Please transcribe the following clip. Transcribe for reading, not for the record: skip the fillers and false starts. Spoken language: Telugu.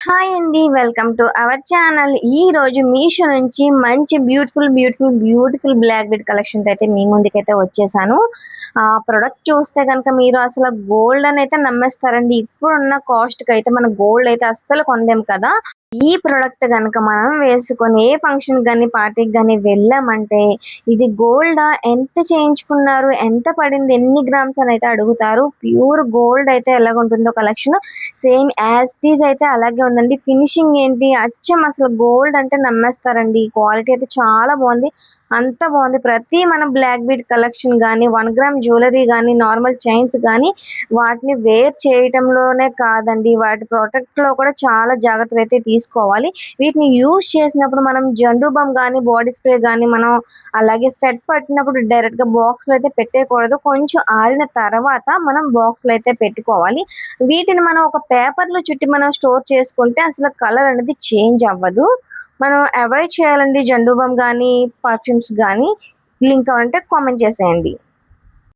హాయ్ అండి. Welcome to our channel. ఈ రోజు మీషో నుంచి మంచి బ్యూటిఫుల్ బ్లాక్ బీడ్ కలెక్షన్స్ అయితే మీ ముందుకైతే వచ్చేసాను. ఆ ప్రొడక్ట్ చూస్తే గనుక మీరు అసలు గోల్డ్ అని అయితే నమ్మేస్తారండి. ఇప్పుడున్న కాస్ట్‌కి అయితే మనం గోల్డ్ అయితే అస్సలు కొనలేం కదా! ఈ ప్రొడక్ట్ గనుక మనం వేసుకొని ఏ ఫంక్షన్‌కి గాని, పార్టీకి గాని వెళ్ళామంటే ఇది గోల్డా? ఎంత చేయించుకున్నారు? ఎంత పడింది? ఎన్ని గ్రామ్స్ అని అయితే అడుగుతారు. ప్యూర్ గోల్డ్ అయితే ఎలాగుంటుందో collection same as it is అయితే అలాగే ఉందండి. ఫినిషింగ్ ఏంటి అచ్చం అసలు గోల్డ్ అంటే నమ్మేస్తారండి. క్వాలిటీ అయితే చాలా బాగుంది. అంత బాగుంది. ప్రతి మన బ్లాక్ బీడ్ కలెక్షన్ గానీ, 1 గ్రామ్ జ్యువెలరీ గానీ, నార్మల్ చైన్స్ గానీ వాటిని వేర్ చేయటంలోనే కాదండి, వాటి ప్రొటెక్ట్‌లో కూడా చాలా జాగ్రత్తలు అయితే తీసుకోవాలి. వీటిని యూజ్ చేసినప్పుడు మనం జండు బామ్ గానీ, బాడీ స్ప్రే గానీ మనం అలాగే స్వెట్ పట్టినప్పుడు డైరెక్ట్‌గా బాక్స్‌లో అయితే పెట్టేయకూడదు. కొంచెం ఆరిన తర్వాత మనం బాక్స్‌లో అయితే పెట్టుకోవాలి. వీటిని మనం ఒక పేపర్‌లో చుట్టి మనం స్టోర్ చేసుకుంటే అసలు కలర్ అనేది చేంజ్ అవ్వదు. మనం అవాయిడ్ చేయాలండి జండు బామ్ గానీ, పర్ఫ్యూమ్స్ గానీ. లింక్ కావాలంటే కామెంట్ చేసేయండి.